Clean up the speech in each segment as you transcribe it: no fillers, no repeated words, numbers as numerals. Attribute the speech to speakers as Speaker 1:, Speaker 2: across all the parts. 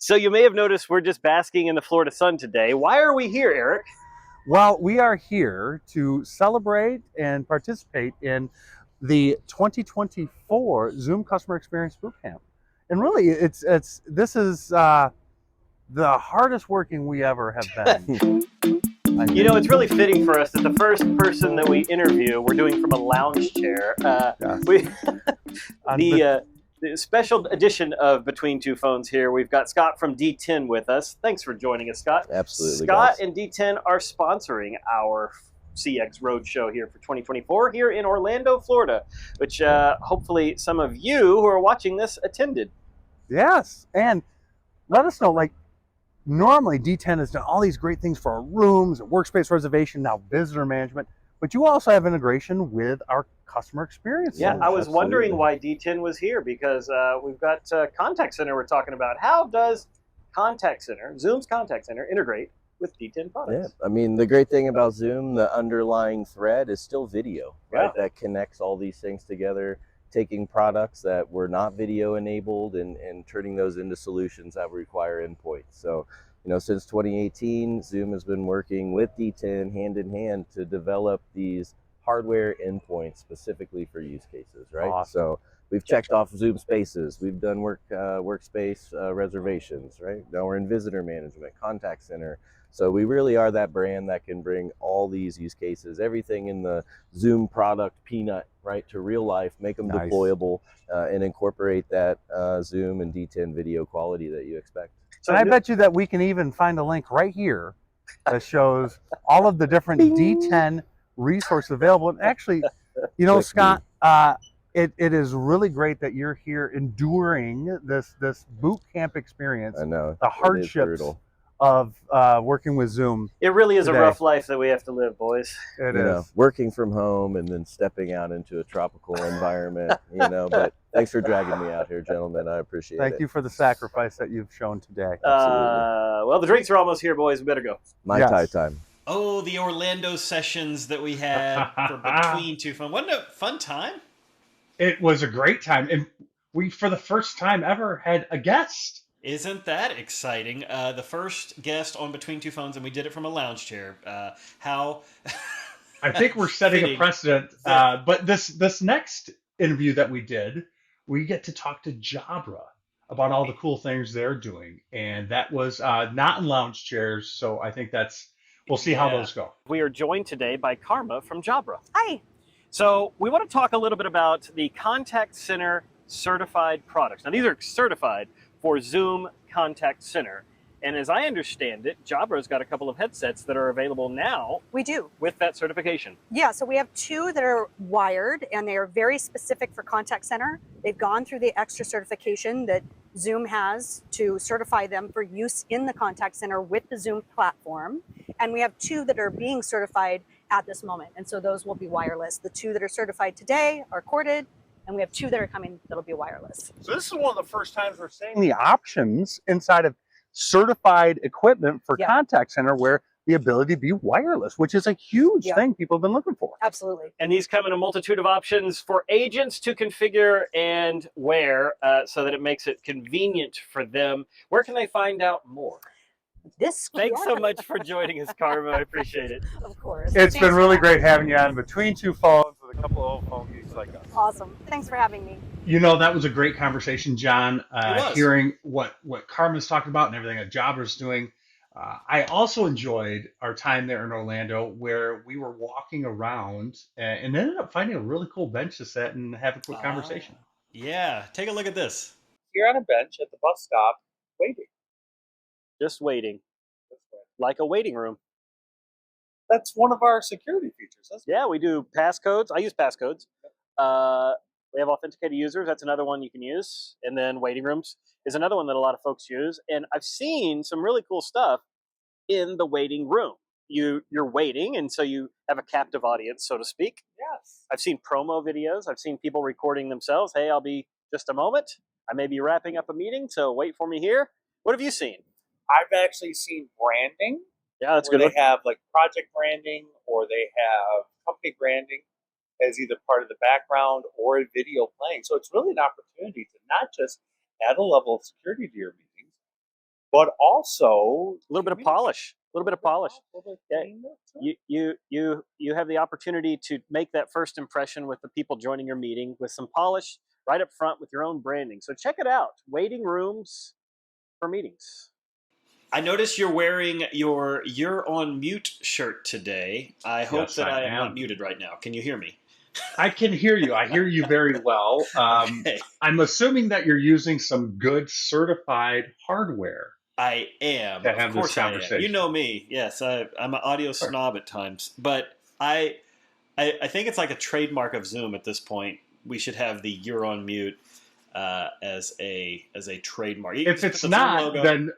Speaker 1: So you may have noticed we're just basking in the Florida sun today. Why are we here, Eric?
Speaker 2: Well, we are here to celebrate and participate in the 2024 Zoom Customer Experience Bootcamp. And really, this is the hardest working we ever have been.
Speaker 1: You know, it's really fitting for us that the first person that we interview, we're doing from a lounge chair.
Speaker 2: Yes.
Speaker 1: The special edition of Between Two Phones here, we've got Scott from D10 with us. Thanks for joining us, Scott.
Speaker 3: Absolutely,
Speaker 1: Scott
Speaker 3: guys.
Speaker 1: and D10 are sponsoring our CX Roadshow here for 2024 here in Orlando, Florida, which hopefully some of you who are watching this attended.
Speaker 2: Yes, and let us know, like, normally D10 has done all these great things for our rooms, workspace reservation, now visitor management, but you also have integration with our customer experience.
Speaker 1: Yeah, I was
Speaker 3: Absolutely.
Speaker 1: wondering why D10 was here because we've got Contact Center we're talking about. How does Contact Center, Zoom's Contact Center, integrate with D10 products?
Speaker 3: Yeah, I mean, the great thing about Zoom, the underlying thread is still video, right?
Speaker 1: Yeah.
Speaker 3: That connects all these things together, taking products that were not video enabled and turning those into solutions that require endpoints. So, you know, since 2018, Zoom has been working with D10 hand in hand to develop these hardware endpoints specifically for use cases, right?
Speaker 2: Awesome.
Speaker 3: So we've checked off Zoom Spaces, we've done workspace reservations, right? Now we're in visitor management, contact center. So we really are that brand that can bring all these use cases, everything in the Zoom product peanut, right, to real life, make them
Speaker 2: Nice.
Speaker 3: deployable, and incorporate that Zoom and D10 video quality that you expect.
Speaker 2: So I bet you that we can even find a link right here that shows all of the different D10 resources available. And actually, you know, Scott, it is really great that you're here enduring this boot camp experience.
Speaker 3: I know,
Speaker 2: the hardships of working with Zoom.
Speaker 1: It really is
Speaker 2: today.
Speaker 1: a rough life that we have to live, boys.
Speaker 2: It
Speaker 3: you
Speaker 2: is.
Speaker 3: know, working from home and then stepping out into a tropical environment, you know, but thanks for dragging me out here, gentlemen. I appreciate it.
Speaker 2: Thank you for the sacrifice that you've shown today.
Speaker 1: Well, the drinks are almost here, boys. We better go.
Speaker 3: Mai Tai time.
Speaker 4: Oh, the Orlando sessions that we had for Between Two Phones. Wasn't it a fun time?
Speaker 5: It was a great time. And we, for the first time ever, had a guest.
Speaker 4: Isn't that exciting? The first guest on Between Two Phones, and we did it from a lounge chair. How?
Speaker 5: I think we're setting a precedent. But this next interview that we did, we get to talk to Jabra about all the cool things they're doing. And that was not in lounge chairs. So I think we'll see how those go.
Speaker 1: We are joined today by Karma from Jabra.
Speaker 6: Hi.
Speaker 1: So we want to talk a little bit about the Contact Center certified products. Now, these are certified for Zoom Contact Center. And as I understand it, Jabra's got a couple of headsets that are available now.
Speaker 6: We do.
Speaker 1: With that certification.
Speaker 6: Yeah, so we have two that are wired, and they are very specific for Contact Center. They've gone through the extra certification that Zoom has to certify them for use in the Contact Center with the Zoom platform. And we have two that are being certified at this moment. And so those will be wireless. The two that are certified today are corded, and we have two that are coming that'll be wireless.
Speaker 2: So this is one of the first times we're seeing the options inside of certified equipment for Contact Center where the ability to be wireless, which is a huge thing people have been looking for.
Speaker 6: Absolutely.
Speaker 1: And these come in a multitude of options for agents to configure and wear so that it makes it convenient for them. Where can they find out more? Thanks so much for joining us, Karma. I appreciate it.
Speaker 6: Of course.
Speaker 2: It's been really great having you on Between Two Phones with a couple of old phone geeks like us.
Speaker 6: Awesome. Thanks for having me.
Speaker 5: You know, that was a great conversation, John.
Speaker 4: It was.
Speaker 5: Hearing what Karma's talking about and everything that Jabra's doing. I also enjoyed our time there in Orlando where we were walking around and ended up finding a really cool bench to sit and have a quick conversation.
Speaker 4: Yeah, take a look at this.
Speaker 7: You're on a bench at the bus stop waiting.
Speaker 1: Just waiting. Like a waiting room.
Speaker 7: That's one of our security features.
Speaker 1: Yeah, we do passcodes. I use passcodes. We have authenticated users. That's another one you can use. And then waiting rooms is another one that a lot of folks use. And I've seen some really cool stuff in the waiting room. You're waiting, and so you have a captive audience, so to speak.
Speaker 7: Yes.
Speaker 1: I've seen promo videos. I've seen people recording themselves. Hey, I'll be just a moment. I may be wrapping up a meeting, so wait for me here. What have you seen?
Speaker 7: I've actually seen branding.
Speaker 1: Yeah, that's
Speaker 7: where
Speaker 1: good.
Speaker 7: They have like project branding, or they have company branding as either part of the background or a video playing. So it's really an opportunity to not just add a level of security to your meetings, but also
Speaker 1: A little bit of polish. A little bit of polish. Yeah, you have the opportunity to make that first impression with the people joining your meeting with some polish right up front with your own branding. So check it out. Waiting rooms for meetings.
Speaker 4: I noticed you're wearing your "You're on Mute" shirt today. I hope
Speaker 5: Yes,
Speaker 4: that
Speaker 5: I
Speaker 4: I am not
Speaker 5: am.
Speaker 4: muted right now. Can you hear me?
Speaker 5: I can hear you. I hear you very well.
Speaker 4: Okay.
Speaker 5: I'm assuming that you're using some good certified hardware
Speaker 4: I am.
Speaker 5: to
Speaker 4: Of
Speaker 5: have this
Speaker 4: course I am. You know
Speaker 5: conversation.
Speaker 4: me. Yes, I'm an audio
Speaker 5: Sure.
Speaker 4: snob at times. But I think it's like a trademark of Zoom at this point. We should have the "You're on Mute" as a trademark. You can
Speaker 5: If
Speaker 4: just put
Speaker 5: it's
Speaker 4: the Zoom
Speaker 5: not,
Speaker 4: logo.
Speaker 5: then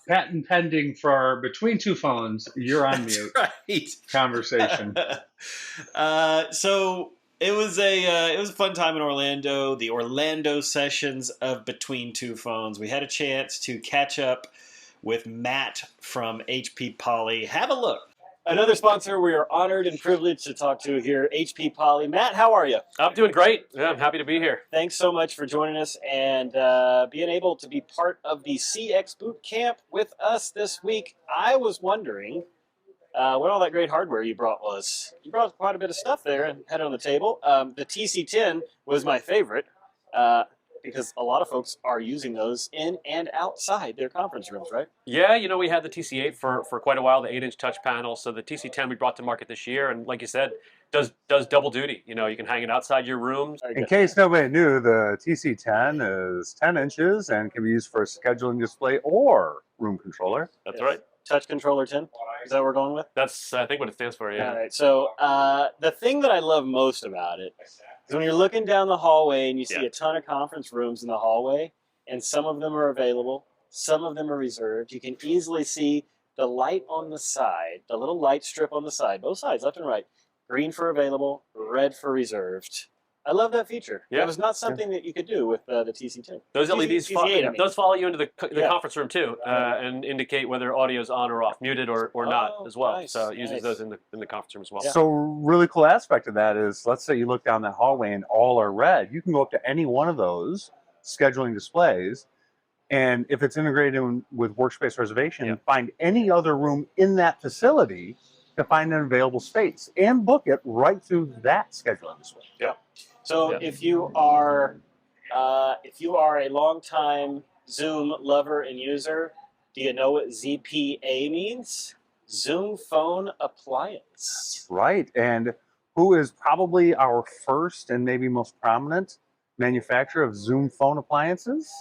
Speaker 5: patent pending for Between Two Phones, you're on
Speaker 4: That's
Speaker 5: mute
Speaker 4: right.
Speaker 5: conversation.
Speaker 4: So it was a fun time in Orlando. The Orlando sessions of Between Two Phones. We had a chance to catch up with Matt from HP Poly. Have a look.
Speaker 1: Another sponsor we are honored and privileged to talk to here, HP Poly. Matt, how are you?
Speaker 8: I'm doing great. Yeah, I'm happy to be here.
Speaker 1: Thanks so much for joining us and being able to be part of the CX Boot Camp with us this week. I was wondering what all that great hardware you brought was. You brought quite a bit of stuff there and had it on the table. The TC10 was my favorite because a lot of folks are using those in and outside their conference rooms, right?
Speaker 8: Yeah, we had the TC8 for quite a while, the 8-inch touch panel. So the TC10 we brought to market this year, and like you said, does double duty. You can hang it outside your rooms.
Speaker 2: In case nobody knew, the TC10 is 10 inches and can be used for a scheduling display or room controller.
Speaker 8: That's right.
Speaker 1: Touch controller 10. Is that what we're going with?
Speaker 8: That's I think what it stands for. Yeah.
Speaker 1: All right. So the thing that I love most about it is when you're looking down the hallway and you see
Speaker 8: Yeah.
Speaker 1: a ton of conference rooms in the hallway, and some of them are available, some of them are reserved. You can easily see the light on the side, the little light strip on the side, both sides, left and right. Green for available, red for reserved. I love that feature.
Speaker 8: Yeah.
Speaker 1: It was not something that you could do with the TC2.
Speaker 8: Those LEDs
Speaker 1: TC8, I mean.
Speaker 8: those follow you into the
Speaker 1: Yeah.
Speaker 8: conference room too, and indicate whether audio's on or off, muted or not
Speaker 1: Oh,
Speaker 8: as well.
Speaker 1: nice,
Speaker 8: So it uses
Speaker 1: nice.
Speaker 8: those in the conference room as well.
Speaker 2: So really cool aspect of that is, let's say you look down that hallway and all are red. You can go up to any one of those scheduling displays, and if it's integrated with workspace reservation,
Speaker 8: Yeah.
Speaker 2: find any other room in that facility to find an available space and book it right through that scheduling display.
Speaker 8: Yeah.
Speaker 1: So
Speaker 8: Yeah.
Speaker 1: if you are a longtime Zoom lover and user, do you know what ZPA means? Zoom Phone Appliance.
Speaker 2: Right, and who is probably our first and maybe most prominent manufacturer of Zoom phone appliances?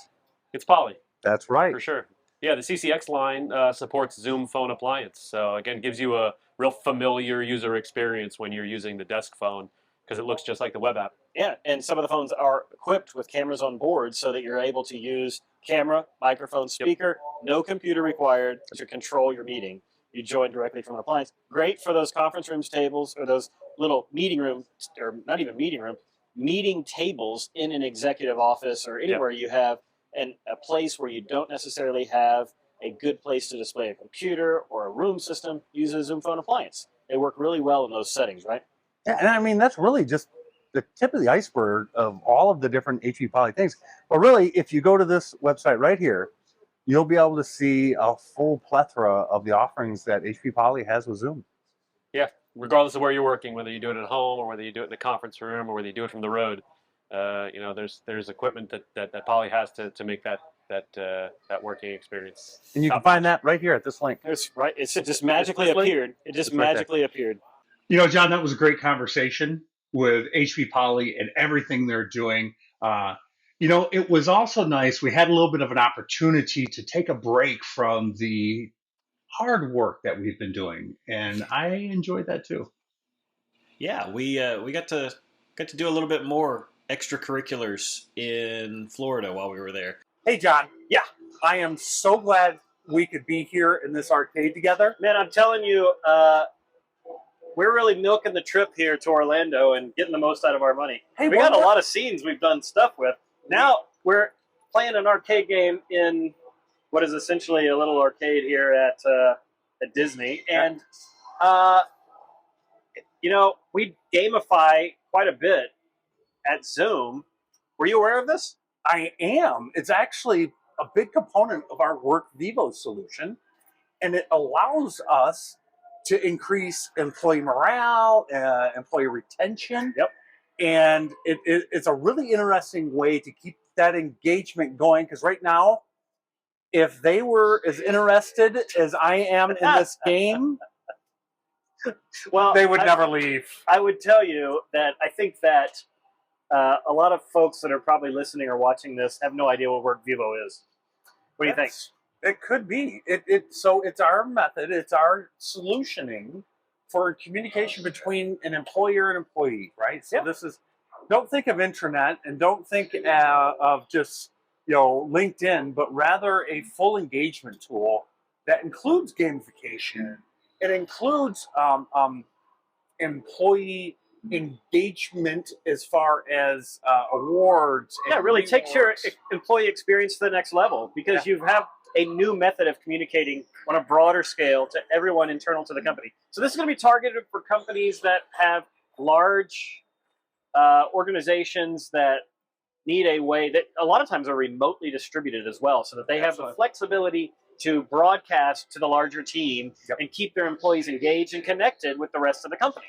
Speaker 8: It's Poly.
Speaker 2: That's right.
Speaker 8: For sure. Yeah, the CCX line supports Zoom Phone Appliance. So again, gives you a real familiar user experience when you're using the desk phone because it looks just like the web app.
Speaker 1: Yeah, and some of the phones are equipped with cameras on board so that you're able to use camera, microphone, speaker, no computer required to control your meeting. You join directly from an appliance. Great for those conference rooms tables or those little meeting room, or not even meeting room, meeting tables in an executive office or anywhere you have a place where you don't necessarily have a good place to display a computer or a room system. Use a Zoom Phone Appliance. They work really well in those settings, right?
Speaker 2: Yeah, and I mean, that's really just the tip of the iceberg of all of the different HP Poly things. But really, if you go to this website right here, you'll be able to see a full plethora of the offerings that HP Poly has with Zoom.
Speaker 8: Yeah, regardless of where you're working, whether you do it at home or whether you do it in the conference room or whether you do it from the road, there's equipment that Poly has to make that working experience.
Speaker 2: And you can find that right here at this link.
Speaker 1: It's right. It's just magically appeared. It just magically appeared.
Speaker 5: John, that was a great conversation with HP Poly and everything they're doing. It was also nice. We had a little bit of an opportunity to take a break from the hard work that we've been doing, and I enjoyed that too.
Speaker 4: Yeah, we got to do a little bit more extracurriculars in Florida while we were there.
Speaker 2: Hey, John. Yeah, I am so glad we could be here in this arcade together.
Speaker 1: Man, I'm telling you, we're really milking the trip here to Orlando and getting the most out of our money.
Speaker 2: Hey,
Speaker 1: we got a lot of scenes we've done stuff with. Now we're playing an arcade game in what is essentially a little arcade here at Disney, and we gamify quite a bit at Zoom. Were you aware of this?
Speaker 2: I am. It's actually a big component of our Work Vivo solution, and it allows us to increase employee morale, employee retention.
Speaker 1: Yep.
Speaker 2: And it's a really interesting way to keep that engagement going, because right now, if they were as interested as I am in this game,
Speaker 1: well,
Speaker 2: they would never leave.
Speaker 1: I would tell you that I think that a lot of folks that are probably listening or watching this have no idea what Work Vivo is. What do you think?
Speaker 2: It could be. So it's our method. It's our solutioning for communication between an employer and employee, right? So this is, don't think of intranet and don't think of just, LinkedIn, but rather a full engagement tool that includes gamification. It includes employee engagement as far as awards.
Speaker 1: Yeah, it really takes your employee experience to the next level, because you have a new method of communicating on a broader scale to everyone internal to the company. So this is going to be targeted for companies that have large organizations that need a way that a lot of times are remotely distributed as well, so that they have the flexibility to broadcast to the larger team and keep their employees engaged and connected with the rest of the company.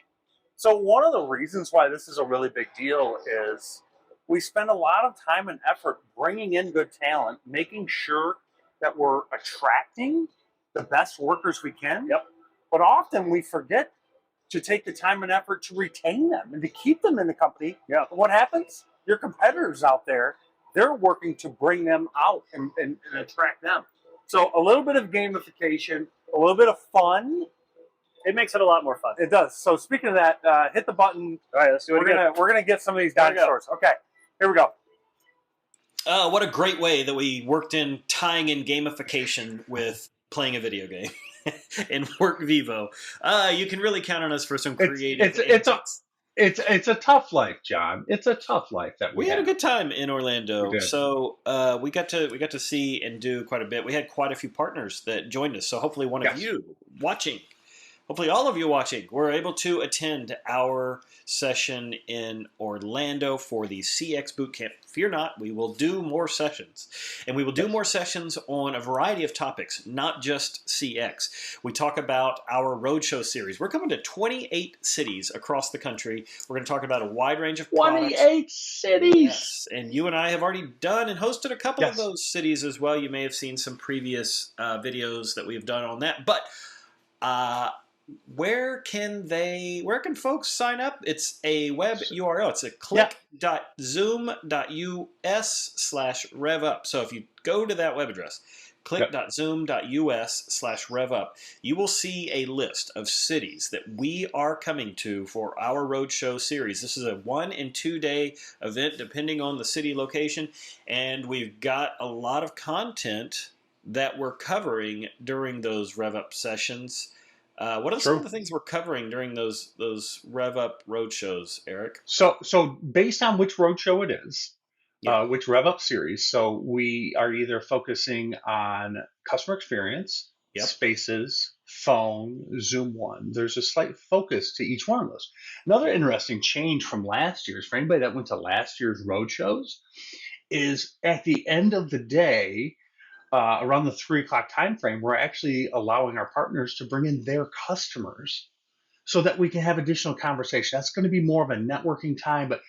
Speaker 2: So one of the reasons why this is a really big deal is we spend a lot of time and effort bringing in good talent, making sure that we're attracting the best workers we can. But often we forget to take the time and effort to retain them and to keep them in the company. What happens? Your competitors out there, they're working to bring them out and attract them. So a little bit of gamification, a little bit of fun.
Speaker 1: It makes it a lot more fun.
Speaker 2: It does. So speaking of that, hit the button.
Speaker 1: All right, let's do it again.
Speaker 2: We're gonna get some of these dinosaurs. Okay, here we go.
Speaker 4: What a great way that we worked in tying in gamification with playing a video game in Work Vivo. You can really count on us for some creative.
Speaker 5: It's a tough life, John. It's a tough life that we
Speaker 4: had a good time in Orlando.
Speaker 5: So
Speaker 4: we got to see and do quite a bit. We had quite a few partners that joined us. So hopefully one of you watching, hopefully all of you watching, were able to attend our session in Orlando for the CX Bootcamp. Fear not, we will do more sessions. And we will do more sessions on a variety of topics, not just CX. We talk about our roadshow series. We're coming to 28 cities across the country. We're going to talk about a wide range of products.
Speaker 5: 28 cities!
Speaker 4: Yes, and you and I have already done and hosted a couple of those cities as well. You may have seen some previous videos that we've done on that. But where can folks sign up? It's a web URL. It's a click.zoom.us/revup. So if you go to that web address, click.zoom.us/revup, you will see a list of cities that we are coming to for our roadshow series. This is a 1 and 2 day event depending on the city location, and we've got a lot of content that we're covering during those RevUp sessions. What are some of the things we're covering during those RevUp roadshows, Eric?
Speaker 5: So based on which roadshow it is, which RevUp series, so we are either focusing on customer experience, Spaces, phone, Zoom One. There's a slight focus to each one of those. Another interesting change from last year's, for anybody that went to last year's roadshows, is at the end of the day, around the 3 o'clock time frame, we're actually allowing our partners to bring in their customers so that we can have additional conversation. That's going to be more of a networking time, but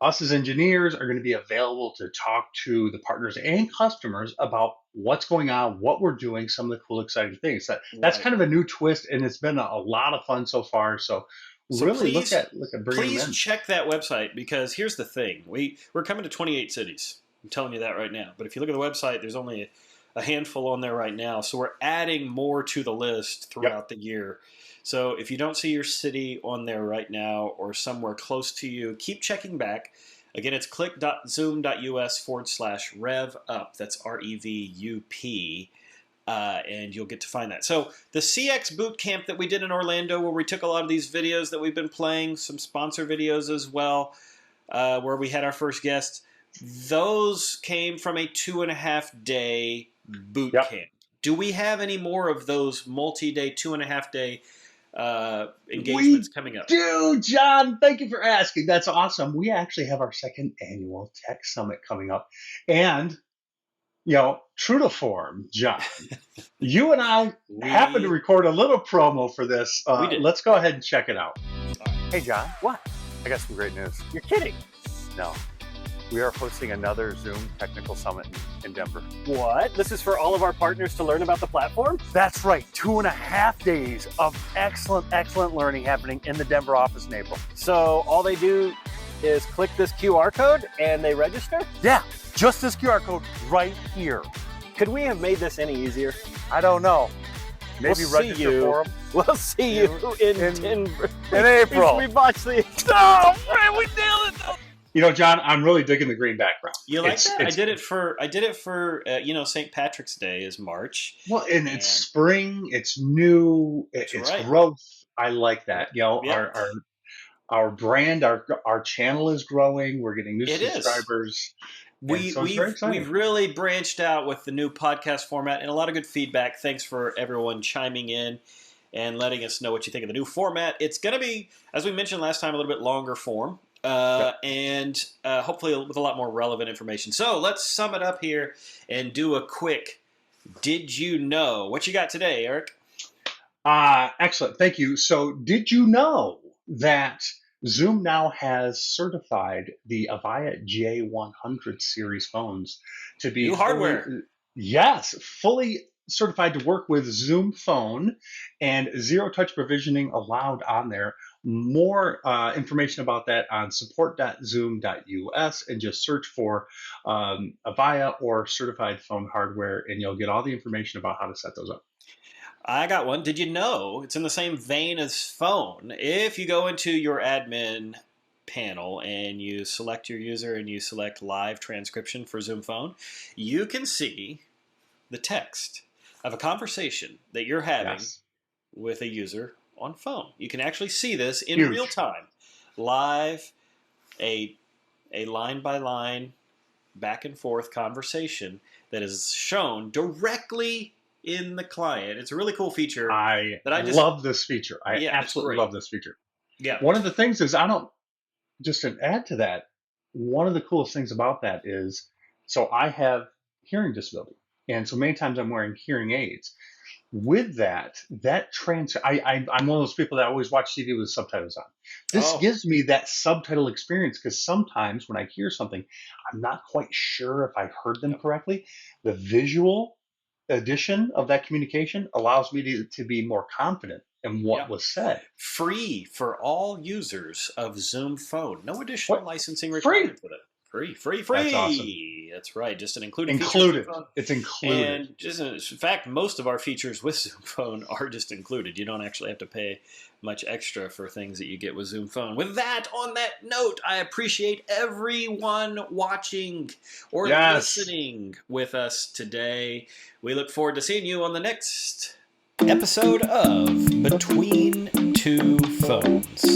Speaker 5: us as engineers are going to be available to talk to the partners and customers about what's going on, what we're doing, some of the cool, exciting things. That's kind of a new twist, and it's been a lot of fun so far. So really look at bringing them in.
Speaker 4: Please check that website, because here's the thing. We're coming to 28 cities. I'm telling you that right now. But if you look at the website, there's only a handful on there right now. So we're adding more to the list throughout the year. So if you don't see your city on there right now or somewhere close to you, keep checking back. Again, it's click.zoom.us/revup. That's REVUP. And you'll get to find that. So the CX Bootcamp that we did in Orlando, where we took a lot of these videos that we've been playing, some sponsor videos as well, where we had our first guests, those came from a 2.5 day boot camp. Do we have any more of those multi-day, 2.5 day engagements coming up?
Speaker 5: We do, John. Thank you for asking. That's awesome. We actually have our second annual Tech Summit coming up. And true to form, John, you and I happened to record a little promo for this.
Speaker 4: We did.
Speaker 5: Let's go ahead and check it out.
Speaker 2: Hey, John,
Speaker 1: What?
Speaker 2: I got some great news.
Speaker 1: You're kidding.
Speaker 2: No, we are hosting another Zoom Technical Summit in Denver.
Speaker 1: What? This is for all of our partners to learn about the platform?
Speaker 2: That's right, 2.5 days of excellent learning happening in the Denver office in April.
Speaker 1: So all they do is click this QR code and they register?
Speaker 2: Yeah, just this QR code right here.
Speaker 1: Could we have made this any easier?
Speaker 2: I don't know. Maybe
Speaker 1: We'll see
Speaker 2: register
Speaker 1: you.
Speaker 2: for them
Speaker 1: We'll see you in
Speaker 2: in April.
Speaker 1: We botched the.
Speaker 2: Oh, man, we nailed it though.
Speaker 5: John, I'm really digging the green background.
Speaker 4: You like that? I did it for St. Patrick's Day is March.
Speaker 5: Well, and it's spring. It's new. It's
Speaker 4: right.
Speaker 5: growth. I like that.
Speaker 4: Yeah.
Speaker 5: Our brand, our channel is growing. We're getting new subscribers.
Speaker 4: We've really branched out with the new podcast format and a lot of good feedback. Thanks for everyone chiming in and letting us know what you think of the new format. It's going to be, as we mentioned last time, a little bit longer form and hopefully with a lot more relevant information. So let's sum it up here and do a quick Did You Know? What you got today, Eric?
Speaker 5: Excellent. Thank you. So did you know that Zoom now has certified the Avaya J100 series phones to be
Speaker 4: new hardware?
Speaker 5: Fully certified to work with Zoom Phone and zero-touch provisioning allowed on there. More information about that on support.zoom.us and just search for Avaya or certified phone hardware and you'll get all the information about how to set those up.
Speaker 4: I got one. Did you know it's in the same vein as phone? If you go into your admin panel and you select your user and you select live transcription for Zoom Phone, you can see the text of a conversation that you're having with a user on phone. You can actually see this in real time, live, a line by line, back and forth conversation that is shown directly in the client. It's a really cool feature.
Speaker 5: I love this feature. I absolutely love this feature.
Speaker 4: Yeah.
Speaker 5: One of the things is just to add to that, one of the coolest things about that is, so I have hearing disability. And so many times I'm wearing hearing aids. With that I'm one of those people that always watch TV with subtitles on. This gives me that subtitle experience because sometimes when I hear something, I'm not quite sure if I heard them correctly. The visual addition of that communication allows me to be more confident in what was said.
Speaker 4: Free for all users of Zoom Phone. No additional licensing required for that. Free.
Speaker 5: That's awesome.
Speaker 4: That's right. Just an included.
Speaker 5: It's included.
Speaker 4: And just in fact, most of our features with Zoom Phone are just included. You don't actually have to pay much extra for things that you get with Zoom Phone. With that, on that note, I appreciate everyone watching or listening with us today. We look forward to seeing you on the next episode of Between Two Phones.